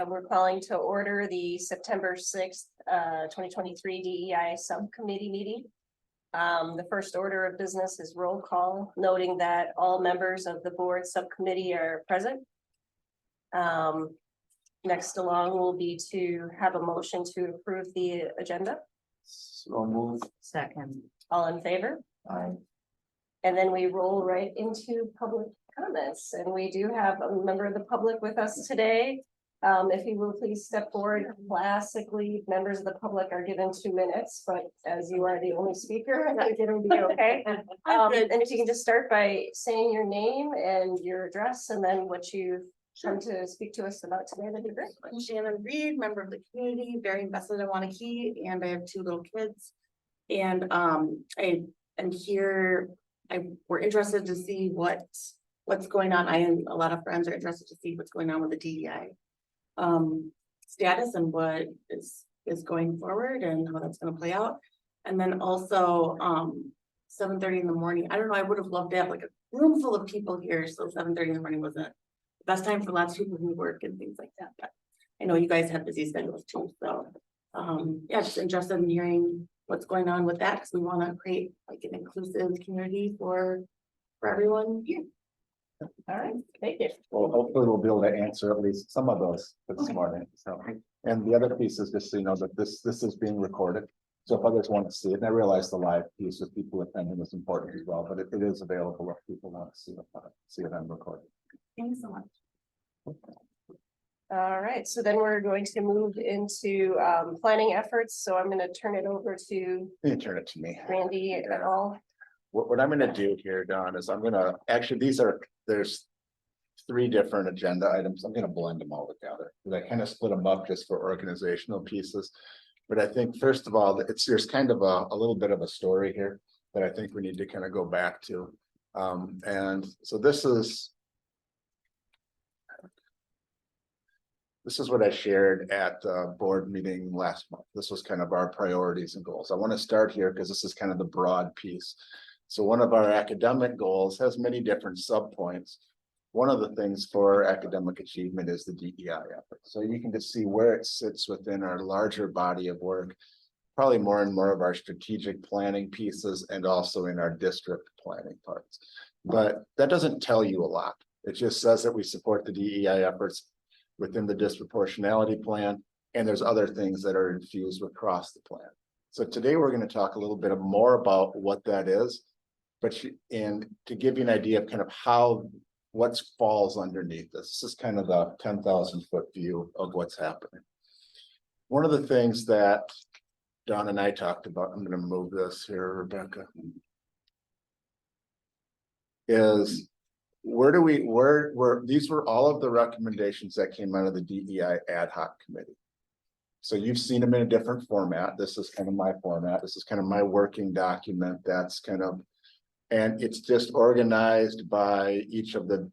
We're calling to order the September 6th, 2023 DEI subcommittee meeting. The first order of business is roll call, noting that all members of the board subcommittee are present. Next along will be to have a motion to approve the agenda. So moved. Second. All in favor? Aye. And then we roll right into public comments, and we do have a member of the public with us today. If you will please step forward. Classically, members of the public are given 2 minutes, but as you are the only speaker, I think it'll be okay. And if you can just start by saying your name and your address, and then what you've come to speak to us about today, that'd be great. I'm Shannon Reed, member of the community, very invested in Waunakee, and I have 2 little kids. And I am here. We're interested to see what's going on. I and a lot of friends are interested to see what's going on with the DEI status and what is going forward and how that's going to play out. And then also 7:30 in the morning. I don't know, I would have loved to have like a room full of people here, so 7:30 in the morning wasn't the best time for lots of people who work and things like that. But I know you guys have busy schedules too, so yeah, just interested in hearing what's going on with that, because we want to create like an inclusive community for everyone here. All right, thank you. Well, hopefully we'll be able to answer at least some of those this morning. So, and the other piece is just so you know that this is being recorded. So if others want to see it, and I realize the live piece with people attending is important as well, but it is available if people want to see it on recording. Thank you so much. All right, so then we're going to move into planning efforts. So I'm going to turn it over to You turn it to me. Randy et al. What I'm gonna do here, Don, is I'm gonna, actually, there's 3 different agenda items. I'm gonna blend them all together. Because I kind of split them up just for organizational pieces. But I think first of all, there's kind of a little bit of a story here that I think we need to kind of go back to. And so this is what I shared at the board meeting last month. This was kind of our priorities and goals. I want to start here because this is kind of the broad piece. So one of our academic goals has many different subpoints. One of the things for academic achievement is the DEI effort. So you can just see where it sits within our larger body of work, probably more and more of our strategic planning pieces and also in our district planning parts. But that doesn't tell you a lot. It just says that we support the DEI efforts within the disproportionality plan, and there's other things that are infused across the plan. So today we're going to talk a little bit more about what that is, and to give you an idea of kind of what falls underneath this. This is kind of the 10,000-foot view of what's happening. One of the things that Don and I talked about, I'm going to move this here, Rebecca, is these were all of the recommendations that came out of the DEI ad hoc committee. So you've seen them in a different format. This is kind of my format. This is kind of my working document. That's kind of, and it's just organized by each of the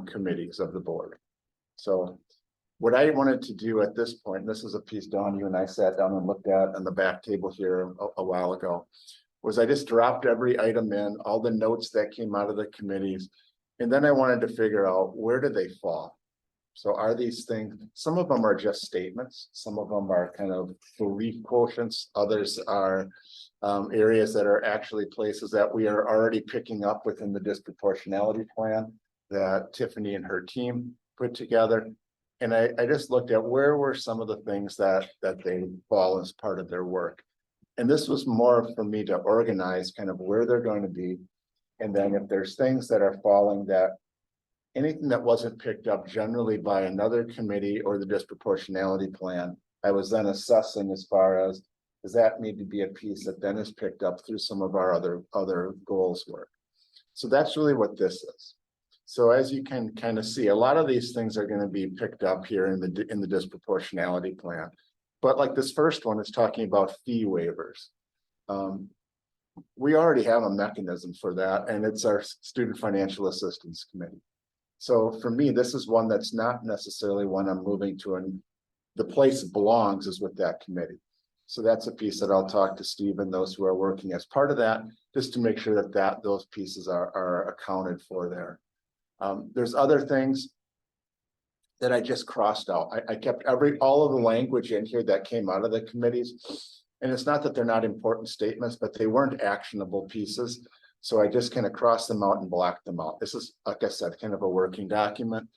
committees of the board. So what I wanted to do at this point, and this is a piece, Dawn, you and I sat down and looked at on the back table here a while ago, was I just dropped every item in, all the notes that came out of the committees, and then I wanted to figure out where do they fall. So are these things, some of them are just statements, some of them are kind of belief quotients, others are areas that are actually places that we are already picking up within the disproportionality plan that Tiffany and her team put together. And I just looked at where were some of the things that they fall as part of their work. And this was more for me to organize kind of where they're going to be. And then if there's things that are falling, that anything that wasn't picked up generally by another committee or the disproportionality plan, I was then assessing as far as, does that need to be a piece that then is picked up through some of our other goals work. So that's really what this is. So as you can kind of see, a lot of these things are going to be picked up here in the disproportionality plan. But like this first one is talking about fee waivers. We already have a mechanism for that, and it's our Student Financial Assistance Committee. So for me, this is one that's not necessarily one I'm moving to, and the place it belongs is with that committee. So that's a piece that I'll talk to Steve and those who are working as part of that, just to make sure that those pieces are accounted for there. There's other things that I just crossed out. I kept all of the language in here that came out of the committees. And it's not that they're not important statements, but they weren't actionable pieces. So I just kind of crossed them out and blocked them out. This is, like I said, kind of a working document.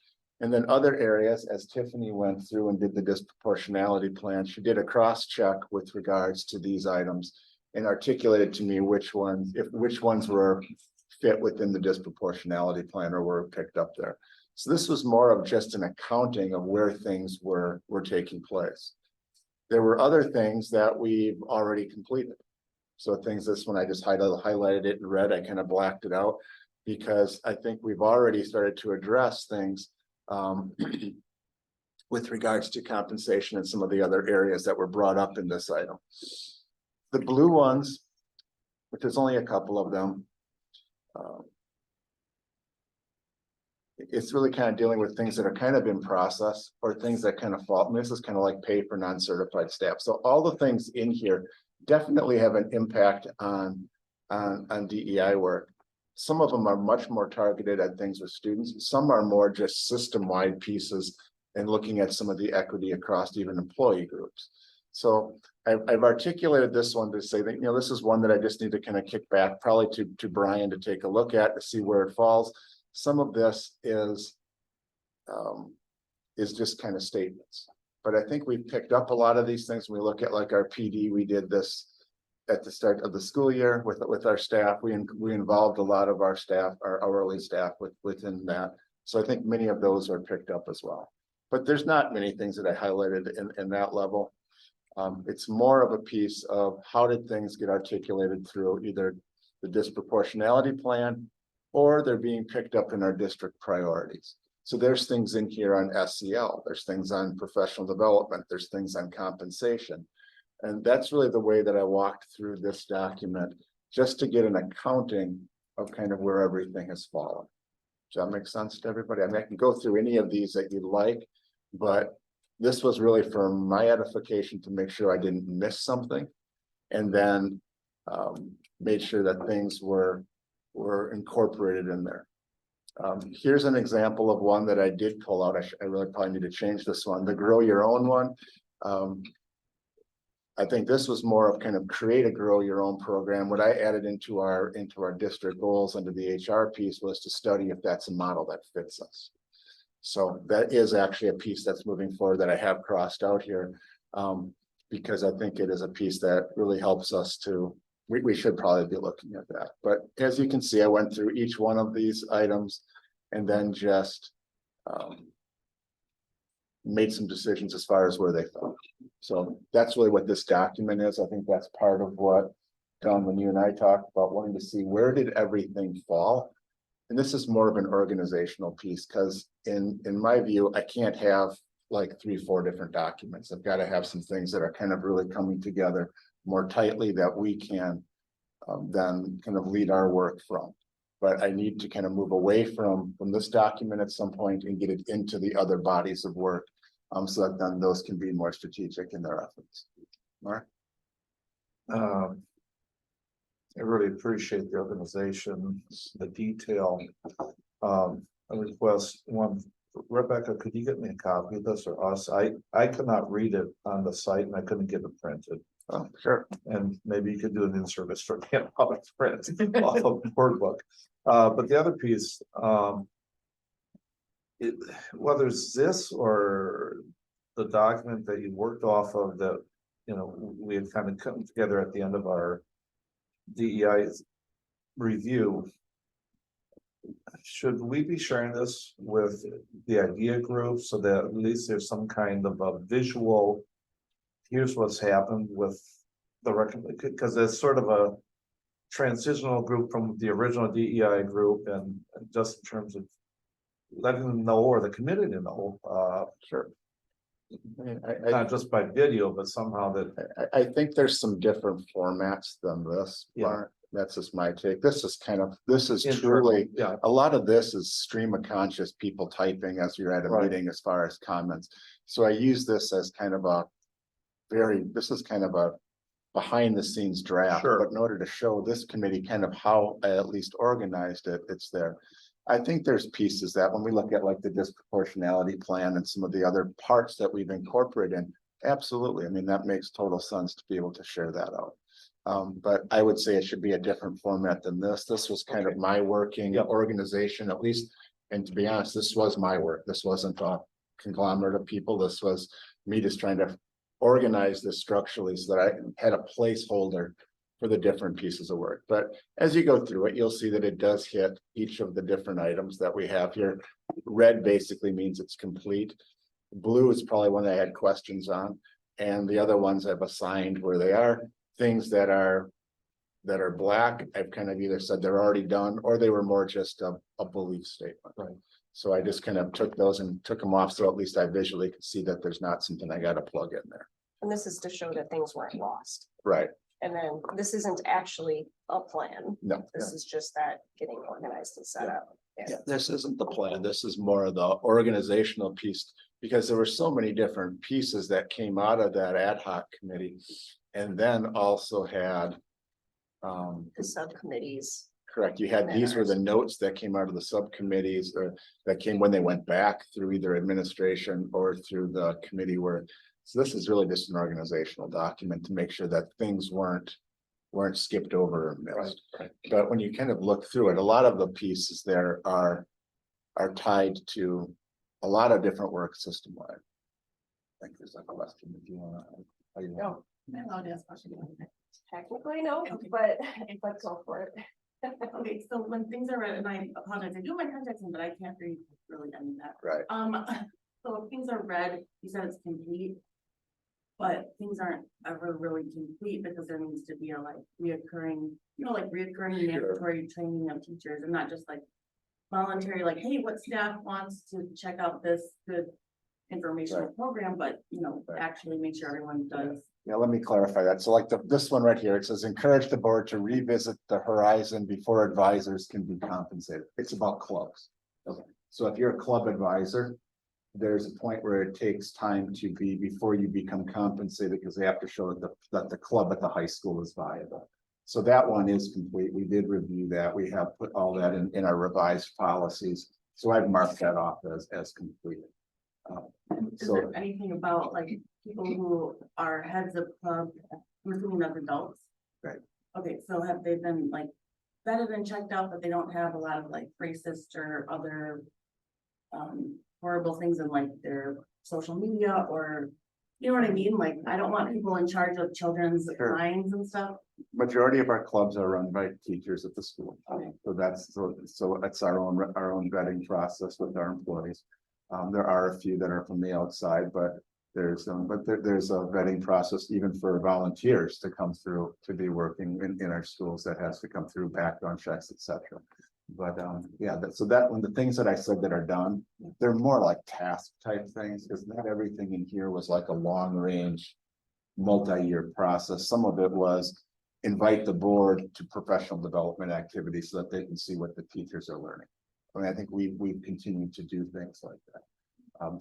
And then other areas, as Tiffany went through and did the disproportionality plan, she did a cross check with regards to these items and articulated to me which ones were fit within the disproportionality plan or were picked up there. So this was more of just an accounting of where things were taking place. There were other things that we've already completed. So things, this one I just highlighted it in red, I kind of blacked it out because I think we've already started to address things with regards to compensation and some of the other areas that were brought up in this item. The blue ones, which there's only a couple of them, it's really kind of dealing with things that are kind of in process or things that kind of fall. And this is kind of like pay for non-certified staff. So all the things in here definitely have an impact on DEI work. Some of them are much more targeted at things with students. Some are more just system-wide pieces and looking at some of the equity across even employee groups. So I've articulated this one to say that, this is one that I just need to kind of kick back probably to Brian to take a look at to see where it falls. Some of this is just kind of statements, but I think we've picked up a lot of these things. When we look at like our PD, we did this at the start of the school year with our staff. We involved a lot of our staff, our hourly staff within that. So I think many of those are picked up as well, but there's not many things that I highlighted in that level. It's more of a piece of how did things get articulated through either the disproportionality plan or they're being picked up in our district priorities. So there's things in here on SEL, there's things on professional development, there's things on compensation. And that's really the way that I walked through this document, just to get an accounting of kind of where everything has fallen. Does that make sense to everybody? I mean, I can go through any of these that you'd like, but this was really for my edification to make sure I didn't miss something. And then made sure that things were incorporated in there. Here's an example of one that I did pull out. I really probably need to change this one, the grow your own one. I think this was more of kind of create a grow your own program. What I added into our district goals under the HR piece was to study if that's a model that fits us. So that is actually a piece that's moving forward that I have crossed out here, because I think it is a piece that really helps us to, we should probably be looking at that. But as you can see, I went through each one of these items and then just made some decisions as far as where they fell. So that's really what this document is. I think that's part of what, Don, when you and I talked about wanting to see where did everything fall. And this is more of an organizational piece because in my view, I can't have like 3-4 different documents. I've got to have some things that are kind of really coming together more tightly that we can then kind of lead our work from. But I need to kind of move away from this document at some point and get it into the other bodies of work, so that then those can be more strategic in their efforts. Mark? I really appreciate the organization, the detail. I request one, Rebecca, could you get me a copy of this or us? I could not read it on the site and I couldn't get it printed. Oh, sure. And maybe you could do an in-service for me out of print off of Word book. But the other piece, whether it's this or the document that you worked off of that, we had kind of come together at the end of our DEI review, should we be sharing this with the idea group so that at least there's some kind of a visual, here's what's happened with the recommend, because it's sort of a transitional group from the original DEI group, and just in terms of letting them know or the community know, Sure. I mean, not just by video, but somehow that I think there's some different formats than this. Yeah. That's just my take. This is internal, truly, yeah, a lot of this is stream of conscious people typing as you're at a Right. meeting as far as comments. So I use this as kind of this is kind of a behind the scenes draft, Sure. but in order to show this committee kind of how I at least organized it, it's there. I think there's pieces that when we look at like the disproportionality plan and some of the other parts that we've incorporated in, absolutely. I mean, that makes total sense to be able to share that out. But I would say it should be a different format than this. This was kind of my working Yep. organization, at least. And to be honest, this was my work. This wasn't a conglomerate of people. This was me just trying to organize this structurally so that I had a placeholder for the different pieces of work. But as you go through it, you'll see that it does hit each of the different items that we have here. Red basically means it's complete. Blue is probably one I had questions on. And the other ones I've assigned where they are things that are black. I've kind of either said they're already done or they were more just a belief statement. Right. So I just kind of took those and took them off. So at least I visually could see that there's not something I got to plug in there. And this is to show that things weren't lost. Right. And then this isn't actually a plan. No. This is just that getting organized and set up. Yeah, this isn't the plan. This is more of the organizational piece, because there were so many different pieces that came out of that ad hoc committee. And then also had, The subcommittees. correct, you had, these were the notes that came out of the subcommittees or that came when they went back through either administration or through the committee where. So this is really just an organizational document to make sure that things weren't skipped over or missed. Right. But when you kind of look through it, a lot of the pieces there are tied to a lot of different work system wide. I think there's a question if you wanna. No, I'm allowed to ask questions. Technically, no, Okay. but let's go for it. Okay, so when things are red, and I apologize, I do my contacting, but I can't read really any of that. Right, So if things are red, you said it's complete. But things aren't ever really complete because there needs to be a like reoccurring, reoccurring mandatory training of teachers and not just like voluntary, like, hey, what staff wants to check out this good informational program, but actually make sure everyone does. yeah, let me clarify that. So like this one right here, it says encourage the board to revisit the horizon before advisors can be compensated. It's about clubs. Okay, so if you're a club advisor, there's a point where it takes time to be before you become compensated because they have to show that the club at the high school is viable. So that one is complete. We did review that. We have put all that in our revised policies. So I've marked that off as completed. Is there anything about like people who are heads of club, I'm assuming that's adults? Right. Okay, so have they been like vetted and checked out that they don't have a lot of like racist or other horrible things in like their social media or, you know what I mean? Like, I don't want people in charge of children's Sure. minds and stuff. Majority of our clubs are run by teachers at the school. Okay. So that's our own vetting process with our employees. There are a few that are from the outside, but there's a vetting process even for volunteers to come through to be working in our schools that has to come through background checks, etc. But yeah, so that when the things that I said that are done, they're more like task type things, because not everything in here was like a long range, multi-year process. Some of it was invite the board to professional development activities so that they can see what the teachers are learning. I mean, I think we've continued to do things like that.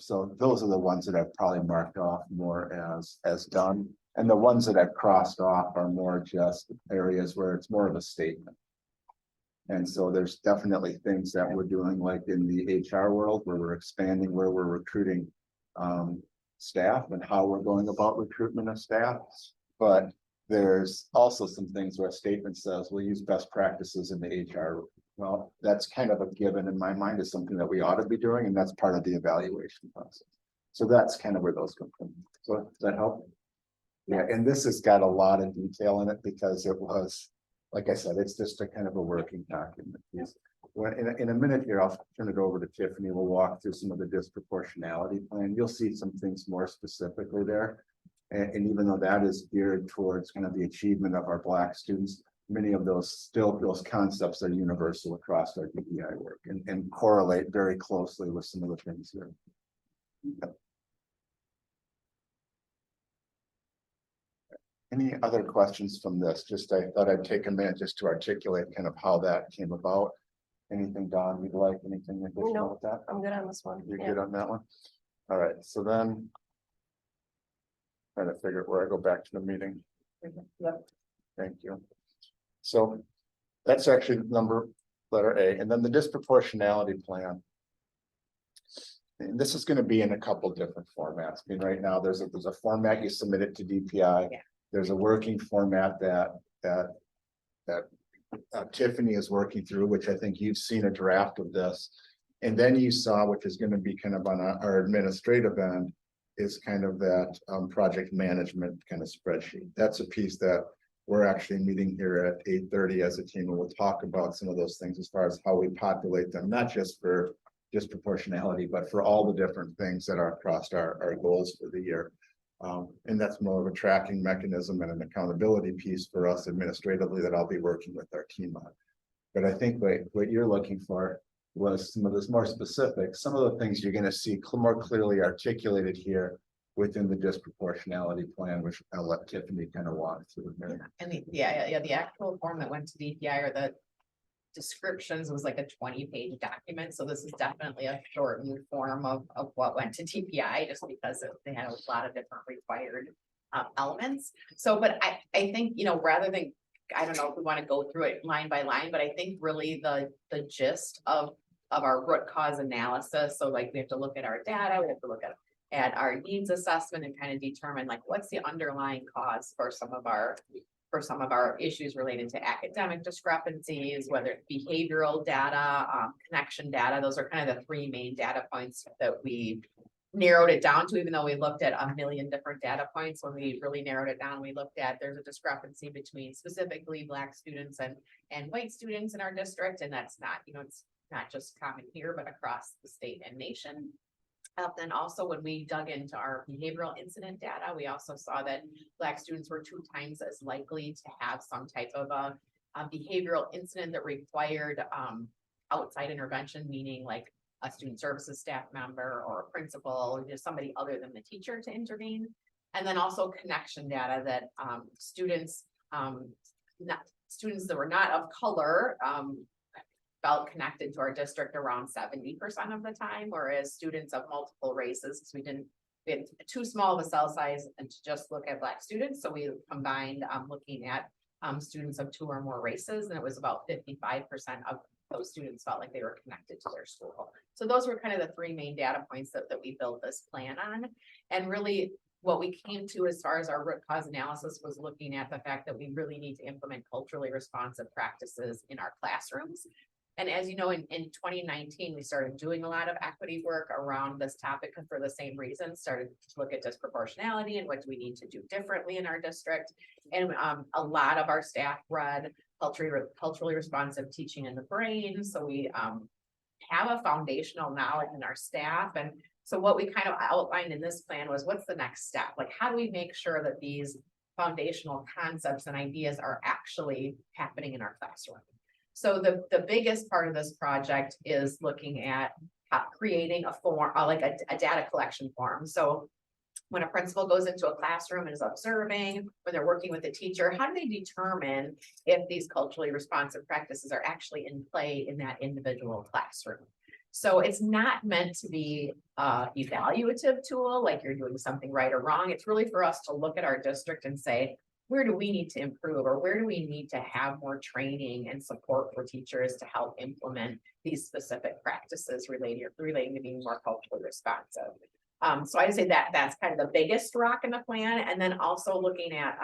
So those are the ones that I've probably marked off more as done. And the ones that I've crossed off are more just areas where it's more of a statement. And so there's definitely things that we're doing like in the HR world where we're expanding, where we're recruiting staff and how we're going about recruitment of staff. But there's also some things where a statement says we'll use best practices in the HR. Well, that's kind of a given in my mind, is something that we ought to be doing, and that's part of the evaluation process. So that's kind of where those come from. So does that help? Yeah, and this has got a lot of detail in it because it was, like I said, it's just a kind of a working document. When in a minute here, I'll turn it over to Tiffany. We'll walk through some of the disproportionality plan. You'll see some things more specifically there. And even though that is geared towards kind of the achievement of our Black students, many of those concepts are universal across our DEI work and correlate very closely with some of the things here. Yep. Any other questions from this? Just I thought I'd take a minute just to articulate kind of how that came about. Anything, Don, you'd like, anything additional No, with that? I'm good on this one. You're Yeah. good on that one? All right, so then. Trying to figure out where I go back to the meeting. Yep. Thank you. So that's actually number letter A, and then the disproportionality plan. And this is gonna be in a couple different formats. I mean, right now, there's a format you submit it to DPI. Yeah. There's a working format that Tiffany is working through, which I think you've seen a draft of this. And then you saw, which is gonna be kind of on our administrative end, is kind of that project management kind of spreadsheet. That's a piece that we're actually meeting here at 8:30 as a team, and we'll talk about some of those things as far as how we populate them, not just for disproportionality, but for all the different things that are across our goals for the year. And that's more of a tracking mechanism and an accountability piece for us administratively that I'll be working with our team on. But I think what you're looking for was some of this more specific, some of the things you're gonna see more clearly articulated here within the disproportionality plan, which I'll let Tiffany kind of walk through here. And the actual form that went to DPI or the descriptions was like a 20-page document, so this is definitely a shortened form of what went to DPI, just because they had a lot of different required elements. So, but I think, you know, rather than, I don't know if we want to go through it line by line, but I think really the gist of our root cause analysis, so like we have to look at our data, we have to look at our needs assessment and kind of determine like what's the underlying cause for some of our issues related to academic discrepancies, whether it's behavioral data, connection data. Those are kind of the three main data points that we narrowed it down to, even though we looked at a million different data points. When we really narrowed it down, we looked at there's a discrepancy between specifically Black students and white students in our district. And that's not, you know, it's not just common here, but across the state and nation. Then also when we dug into our behavioral incident data, we also saw that Black students were 2 times as likely to have some type of a behavioral incident that required outside intervention, meaning like a student services staff member or a principal, or just somebody other than the teacher to intervene. And then also connection data that students that were not of color felt connected to our district around 70% of the time, whereas students of multiple races, because we had too small of a cell size and to just look at Black students. So we combined looking at students of 2 or more races, and it was about 55% of those students felt like they were connected to their school. So those were kind of the 3 main data points that we built this plan on. And really what we came to as far as our root cause analysis was looking at the fact that we really need to implement culturally responsive practices in our classrooms. And as you know, in 2019, we started doing a lot of equity work around this topic for the same reason, started to look at disproportionality and what do we need to do differently in our district. And a lot of our staff read culturally responsive teaching in the brain. So we have a foundational knowledge in our staff. And so what we kind of outlined in this plan was what's the next step? Like, how do we make sure that these foundational concepts and ideas are actually happening in our classroom? So the biggest part of this project is looking at creating a form, like a data collection form. So when a principal goes into a classroom and is observing, when they're working with a teacher, how do they determine if these culturally responsive practices are actually in play in that individual classroom? So it's not meant to be an evaluative tool, like you're doing something right or wrong. It's really for us to look at our district and say, where do we need to improve, or where do we need to have more training and support for teachers to help implement these specific practices relating to being more culturally responsive? So I'd say that's kind of the biggest rock in the plan. And then also looking at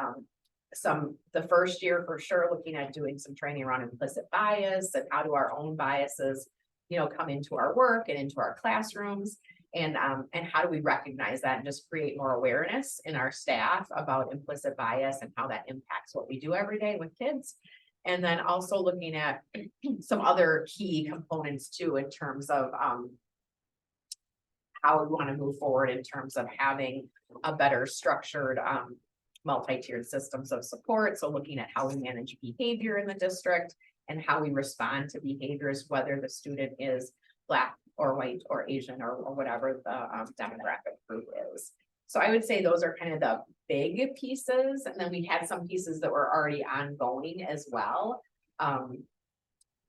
the first year for sure, looking at doing some training around implicit bias and how do our own biases, you know, come into our work and into our classrooms. And how do we recognize that and just create more awareness in our staff about implicit bias and how that impacts what we do every day with kids. And then also looking at some other key components too, in terms of how we want to move forward in terms of having a better structured multi-tiered systems of support. So looking at how we manage behavior in the district and how we respond to behaviors, whether the student is Black or white or Asian or whatever the demographic group is. So I would say those are kind of the big pieces. And then we had some pieces that were already ongoing as well.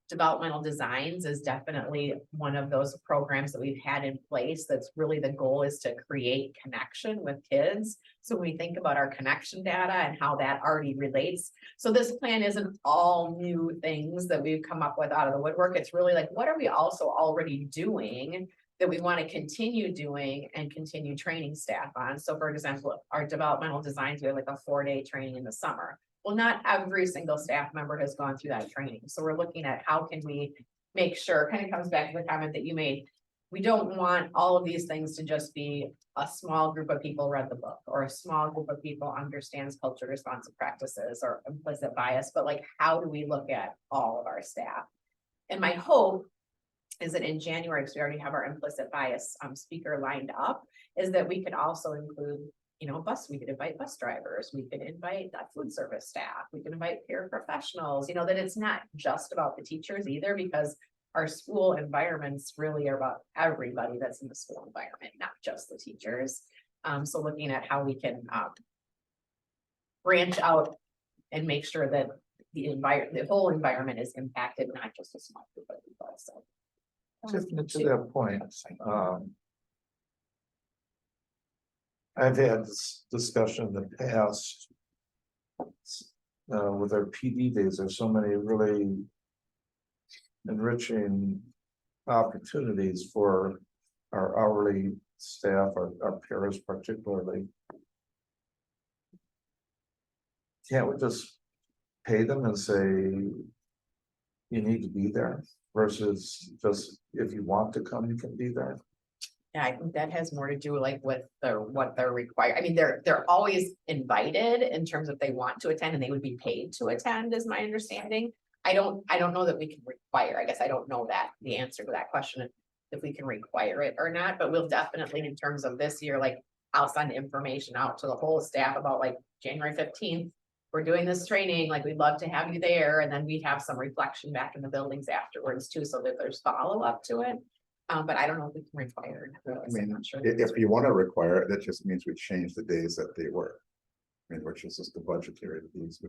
Developmental designs is definitely one of those programs that we've had in place. That's really the goal, is to create connection with kids. So when we think about our connection data and how that already relates. So this plan isn't all new things that we've come up with out of the woodwork. It's really like, what are we also already doing that we want to continue doing and continue training staff on? So for example, our developmental designs, we have like a 4-day training in the summer. Well, not every single staff member has gone through that training. So we're looking at how can we make sure, kind of comes back to the comment that you made. We don't want all of these things to just be a small group of people read the book, or a small group of people understands culture responsive practices or implicit bias, but like, how do we look at all of our staff? And my hope is that in January, because we already have our implicit bias speaker lined up, is that we could also include, we could invite bus drivers, we could invite food service staff, we can invite peer professionals, that it's not just about the teachers either, because our school environments really are about everybody that's in the school environment, not just the teachers. So looking at how we can branch out and make sure that the whole environment is impacted, not just a small group of people. So Tiffany, to that point, I've had this discussion in the past. With our PD days, there's so many really enriching opportunities for our hourly staff, our peers particularly. Can't we just pay them and say, you need to be there, versus just if you want to come, you can be there? yeah, I think that has more to do like with what they're required. I mean, they're always invited in terms of they want to attend, and they would be paid to attend, is my understanding. I don't know that we can require, I guess I don't know the answer to that question, if we can require it or not, but we'll definitely, in terms of this year, like, I'll send information out to the whole staff about like January 15th. We're doing this training, like, we'd love to have you there, and then we have some reflection back in the buildings afterwards too, so that there's follow-up to it. But I don't know if we can require it. I mean, I'm not sure. if you want to require it, that just means we change the days that they work. I mean, which is just the budgetary fees,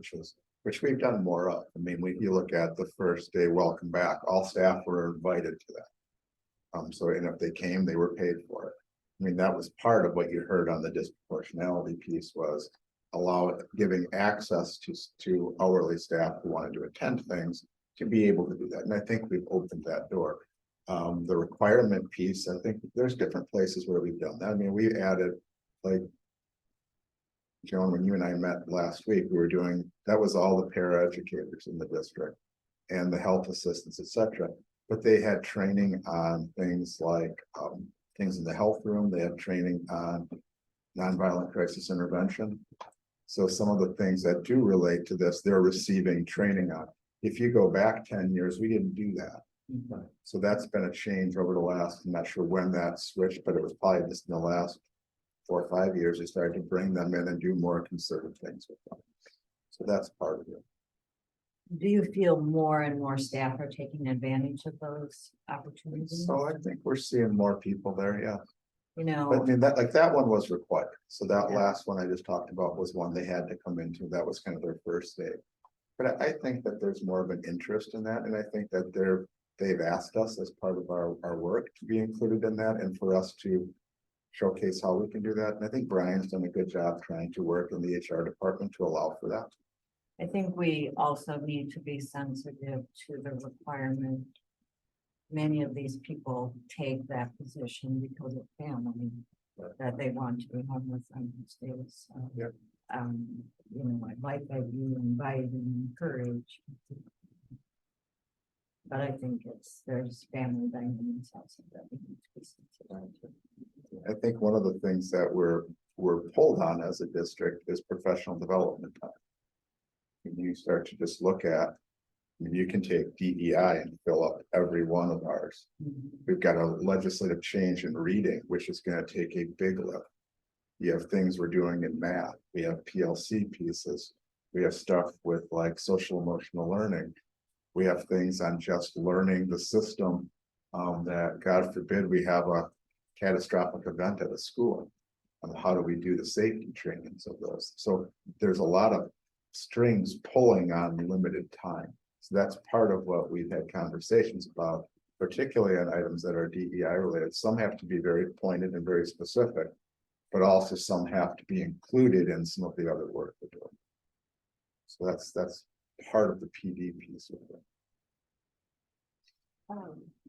which we've done more of. I mean, you look at the first day, welcome back, all staff were invited to that. So, and if they came, they were paid for it. I mean, that was part of what you heard on the disproportionality piece, was giving access to hourly staff who wanted to attend things to be able to do that. And I think we've opened that door. The requirement piece, I think there's different places where we've done that. I mean, we added, like, Joan, when you and I met last week, that was all the paraeducators in the district and the health assistants, etc. But they had training on things like things in the health room. They had training on nonviolent crisis intervention. So some of the things that do relate to this, they're receiving training on. If you go back 10 years, we didn't do that. So that's been a change over the last, I'm not sure when that switched, but it was probably just in the last 4 or 5 years, they started to bring them in and do more concerted things with them. So that's part of it. Do you feel more and more staff are taking advantage of those opportunities? So I think we're seeing more people there, yeah. But I mean, that one was required. So that last one I just talked about was one they had to come into. That was kind of their first day. But I think that there's more of an interest in that. And I think that they've asked us as part of our work to be included in that, and for us to showcase how we can do that. And I think Brian's done a good job trying to work in the HR department to allow for that. I think we also need to be sensitive to the requirement. Many of these people take that position because of family that they want to have with them. Yep. I'd like that you invite and encourage. But I think there's family dynamics also that we need to be sensitive to. I think one of the things that we're pulled on as a district is professional development time. When you start to just look at, I mean, you can take DEI and fill up every one of ours. We've got a legislative change in reading, which is going to take a big lift. You have things we're doing in math. We have PLC pieces. We have stuff with like social emotional learning. We have things on just learning the system, that God forbid we have a catastrophic event at a school. How do we do the safety trainings of those? So there's a lot of strings pulling on limited time. So that's part of what we've had conversations about, particularly on items that are DEI related. Some have to be very pointed and very specific, but also some have to be included in some of the other work we're doing. So that's part of the PD piece of it.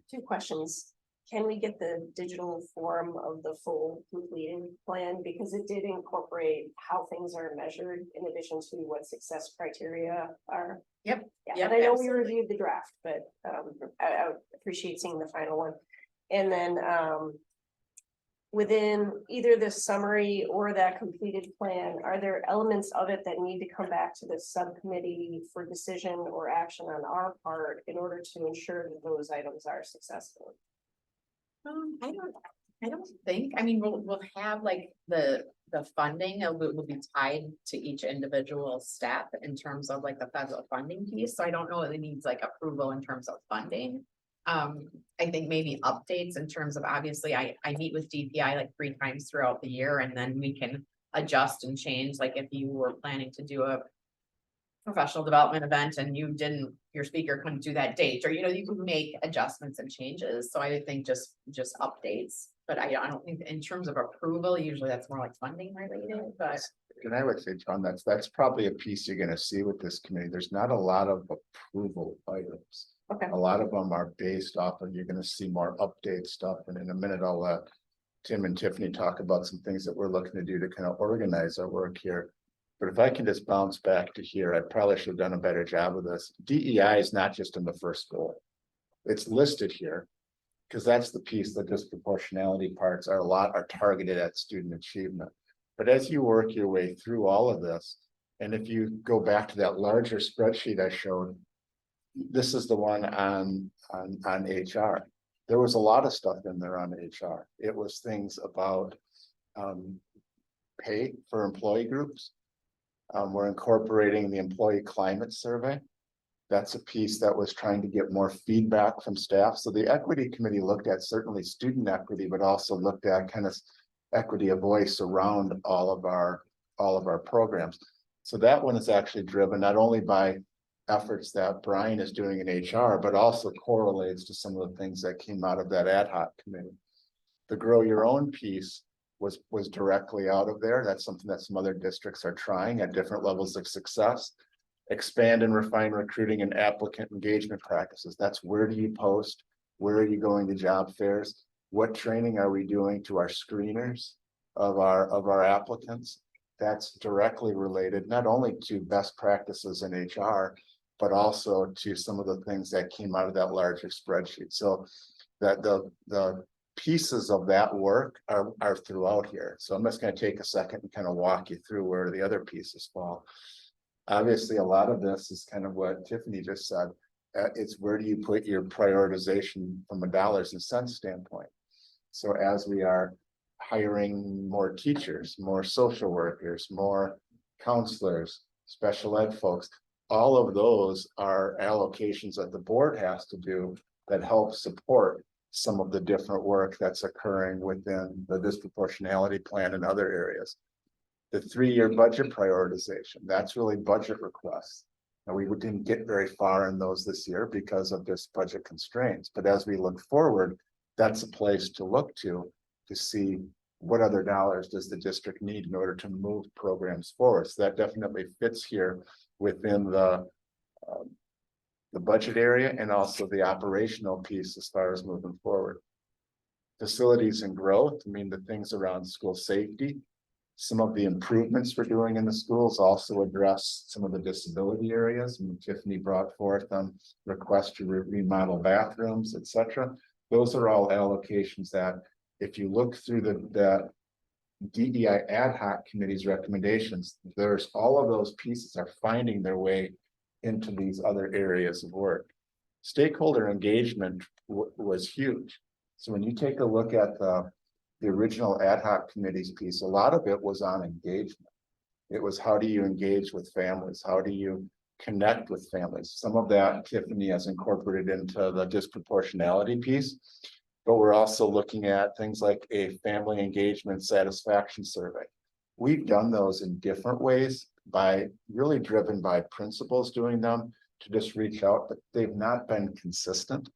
Two questions. Can we get the digital form of the full completed plan? Because it did incorporate how things are measured in addition to what success criteria are. Yep, Yeah, yep, and I know we absolutely. reviewed the draft, but I would appreciate seeing the final one. And then within either the summary or that completed plan, are there elements of it that need to come back to the subcommittee for decision or action on our part in order to ensure that those items are successful? I don't think, I mean, we'll have like the funding will be tied to each individual step in terms of like the federal funding piece. So I don't know if it needs like approval in terms of funding. I think maybe updates in terms of, obviously, I meet with DPI like 3 times throughout the year, and then we can adjust and change, like if you were planning to do a professional development event and you didn't, your speaker couldn't do that date, or, you know, you can make adjustments and changes. So I would think just updates, but I don't think in terms of approval, usually that's more like funding related, but. And I would say, John, that's probably a piece you're gonna see with this committee. There's not a lot of approval items. Okay. A lot of them are based off of, you're gonna see more update stuff, and in a minute, I'll let Tim and Tiffany talk about some things that we're looking to do to kind of organize our work here. But if I can just bounce back to here, I probably should have done a better job of this. DEI is not just in the first goal. It's listed here, because that's the piece, the disproportionality parts are targeted at student achievement. But as you work your way through all of this, and if you go back to that larger spreadsheet I showed, this is the one on HR. There was a lot of stuff in there on HR. It was things about pay for employee groups. We're incorporating the employee climate survey. That's a piece that was trying to get more feedback from staff. So the equity committee looked at certainly student equity, but also looked at kind of equity of voice around all of our programs. So that one is actually driven not only by efforts that Brian is doing in HR, but also correlates to some of the things that came out of that ad hoc committee. The grow your own piece was directly out of there. That's something that some other districts are trying at different levels of success. Expand and refine recruiting and applicant engagement practices. That's where do you post? Where are you going to job fairs? What training are we doing to our screeners of our applicants? That's directly related not only to best practices in HR, but also to some of the things that came out of that larger spreadsheet. So that the pieces of that work are throughout here. So I'm just going to take a second and kind of walk you through where the other pieces fall. Obviously, a lot of this is kind of what Tiffany just said. It's where do you put your prioritization from a dollars and cents standpoint? So as we are hiring more teachers, more social workers, more counselors, special ed folks, all of those are allocations that the board has to do that help support some of the different work that's occurring within the disproportionality plan and other areas. The 3-year budget prioritization, that's really budget requests. And we didn't get very far in those this year because of this budget constraints. But as we look forward, that's a place to look to see what other dollars does the district need in order to move programs forward. So that definitely fits here within the budget area and also the operational piece as far as moving forward. Facilities and growth, I mean, the things around school safety. Some of the improvements we're doing in the schools also address some of the disability areas. And Tiffany brought forth requests to remodel bathrooms, etc. Those are all allocations that if you look through the DEI ad hoc committee's recommendations, there's all of those pieces are finding their way into these other areas of work. Stakeholder engagement was huge. So when you take a look at the original ad hoc committee's piece, a lot of it was on engagement. It was how do you engage with families? How do you connect with families? Some of that Tiffany has incorporated into the disproportionality piece, but we're also looking at things like a family engagement satisfaction survey. We've done those in different ways, by really driven by principals doing them to just reach out, but they've not been consistent.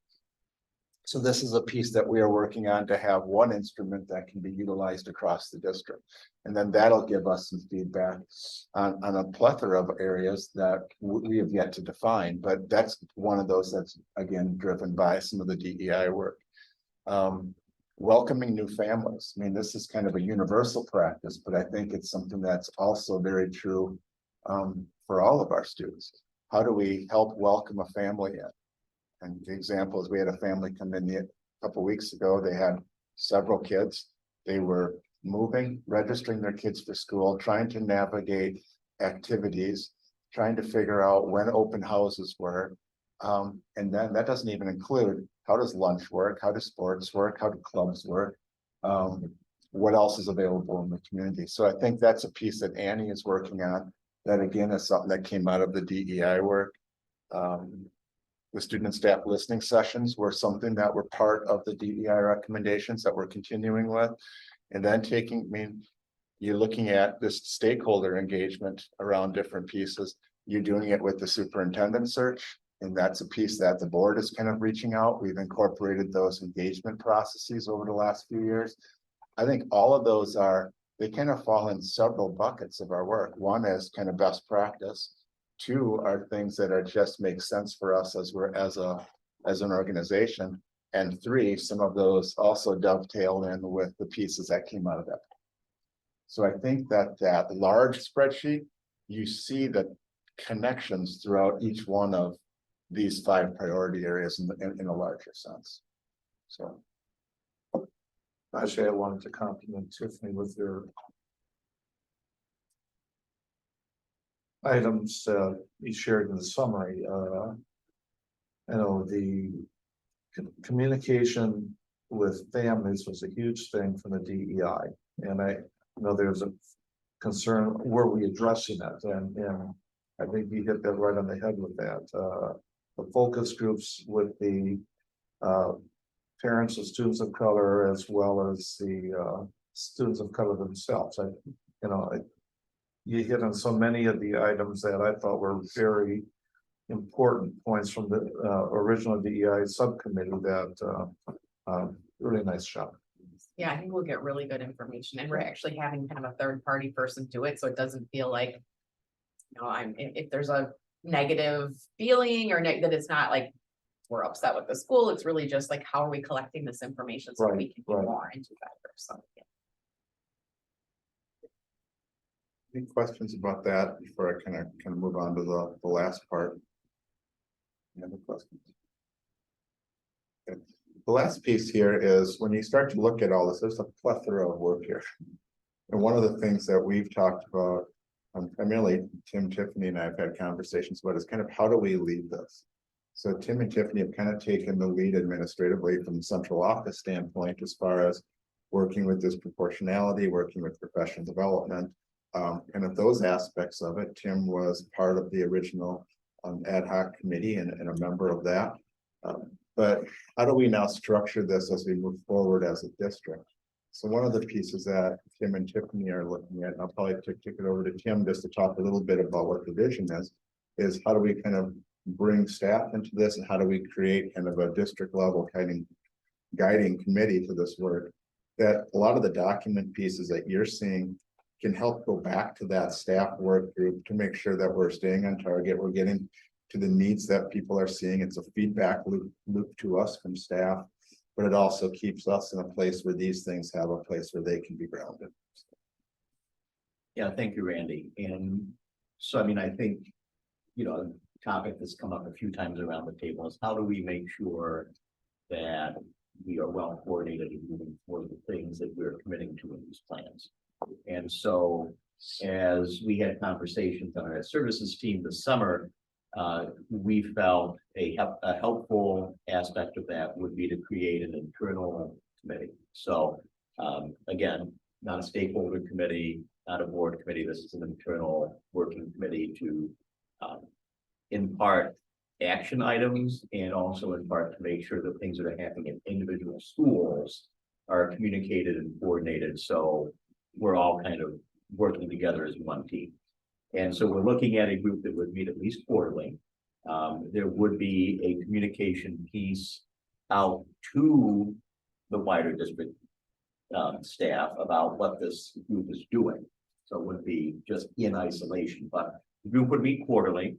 So this is a piece that we are working on to have one instrument that can be utilized across the district. And then that'll give us some feedback on a plethora of areas that we have yet to define, but that's one of those that's again driven by some of the DEI work. Welcoming new families. I mean, this is kind of a universal practice, but I think it's something that's also very true for all of our students. How do we help welcome a family in? And the example is we had a family come in a couple weeks ago. They had several kids. They were moving, registering their kids for school, trying to navigate activities, trying to figure out when open houses were. And then that doesn't even include how does lunch work? How do sports work? How do clubs work? What else is available in the community? So I think that's a piece that Annie is working on. That again is something that came out of the DEI work. The student and staff listening sessions were something that were part of the DEI recommendations that we're continuing with. And then you're looking at this stakeholder engagement around different pieces. You're doing it with the superintendent search. And that's a piece that the board is kind of reaching out. We've incorporated those engagement processes over the last few years. I think all of those they kind of fall in several buckets of our work. One is kind of best practice. Two are things that just make sense for us as an organization. And three, some of those also dovetail in with the pieces that came out of that. So I think that large spreadsheet, you see the connections throughout each one of these 5 priority areas in a larger sense. So. Actually, I wanted to compliment Tiffany with your items you shared in the summary. You know, the communication with families was a huge thing from the DEI, and I know there's a concern, were we addressing it? And I think you hit that right on the head with that. The focus groups with the parents of students of color as well as the students of color themselves. You hit on so many of the items that I thought were very important points from the original DEI subcommittee. That really nice job. Yeah, I think we'll get really good information, and we're actually having kind of a third party person do it, so it doesn't feel like, if there's a negative feeling or that it's not like we're upset with the school. It's really just like, how are we collecting this information so we can do more into better. So yeah. Any questions about that before I kind of move on to the last part? Any other questions? Okay. The last piece here is when you start to look at all this, there's a plethora of work here. And one of the things that we've talked about, primarily Tim, Tiffany, and I have had conversations about is kind of how do we lead this? So Tim and Tiffany have kind of taken the lead administratively from the central office standpoint as far as working with disproportionality, working with professional development, and of those aspects of it. Tim was part of the original ad hoc committee and a member of that. But how do we now structure this as we move forward as a district? So one of the pieces that Tim and Tiffany are looking at, and I'll probably take it over to Tim just to talk a little bit about what the vision is how do we kind of bring staff into this, and how do we create kind of a district level kind of guiding committee to this work, that a lot of the document pieces that you're seeing can help go back to that staff work group to make sure that we're staying on target, we're getting to the needs that people are seeing. It's a feedback loop to us from staff, but it also keeps us in a place where these things have a place where they can be grounded. Yeah, thank you, Randy. And so, I mean, I think, a topic that's come up a few times around the table is how do we make sure that we are well coordinated in moving forward the things that we're committing to in these plans. And so as we had conversations on our services team this summer, we felt a helpful aspect of that would be to create an internal committee. So again, not a stakeholder committee, not a board committee. This is an internal working committee to impart action items and also in part to make sure that things that are happening in individual schools are communicated and coordinated. So we're all kind of working together as one team. And so we're looking at a group that would meet at least quarterly. There would be a communication piece out to the wider district staff about what this group is doing. So it wouldn't be just in isolation, but the group would meet quarterly.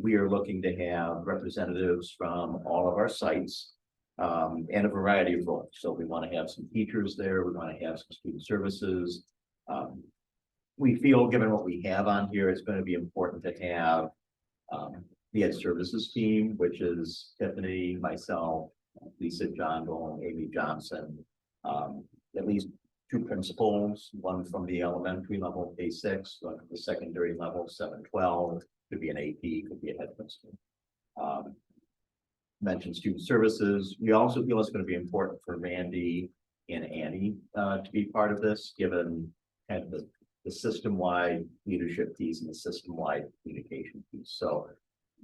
We are looking to have representatives from all of our sites and a variety of roles. So we want to have some teachers there. We want to have some student services. We feel, given what we have on here, it's going to be important to have the Ed Services team, which is Tiffany, myself, Lisa John Bull, Amy Johnson, at least 2 principals, one from the elementary level, K6, one from the secondary level, 7-12, could be an AP, could be a head principal. Mentioned student services. We also feel it's going to be important for Randy and Annie to be part of this, given kind of the system-wide leadership piece and the system-wide communication piece. So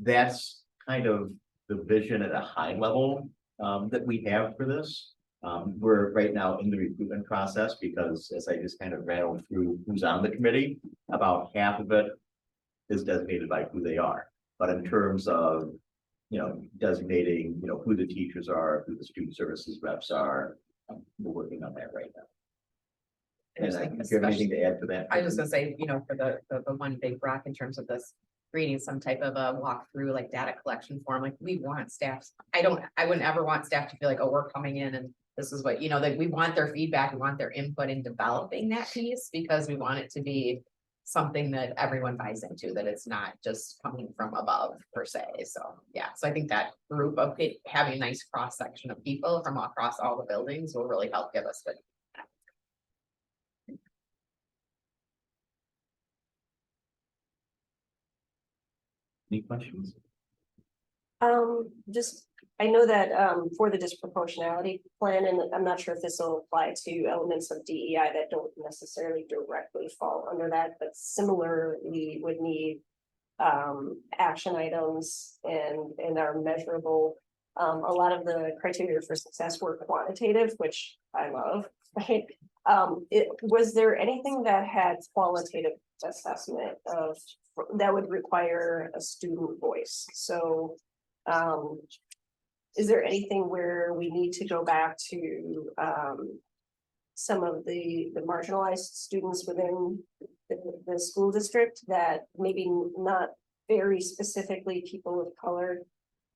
that's kind of the vision at a high level that we have for this. We're right now in the recruitment process because, as I just kind of rattled through who's on the committee, about half of it is designated by who they are. But in terms of, designating, who the teachers are, who the student services reps are, we're working on that right now. And if you have anything to add to that? I was just gonna say, for the one big rock in terms of this, creating some type of a walkthrough, like data collection form, like we want staff. I wouldn't ever want staff to feel like, oh, we're coming in and this is what, like we want their feedback, we want their input in developing that piece, because we want it to be something that everyone buys into, that it's not just coming from above per se. So yeah, so I think that group of having a nice cross section of people from across all the buildings will really help give us good. Any questions? Just, I know that, for the disproportionality plan, and I'm not sure if this will apply to elements of DEI that don't necessarily directly fall under that, but similarly would need action items and are measurable. A lot of the criteria for success were quantitative, which I love, right? Was there anything that had qualitative assessment of that would require a student voice? So is there anything where we need to go back to some of the marginalized students within the school district that maybe not very specifically people of color,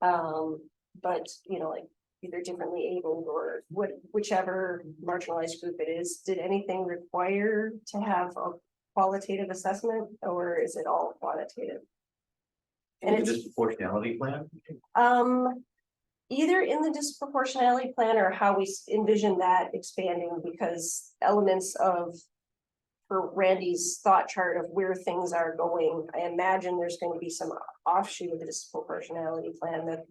but like either differently abled or whichever marginalized group it is? Did anything require to have a qualitative assessment, or is it all quantitative? And the disproportionality plan? Either in the disproportionality plan or how we envision that expanding, because elements of, for Randy's thought chart of where things are going, I imagine there's going to be some offshoot of the disproportionality plan that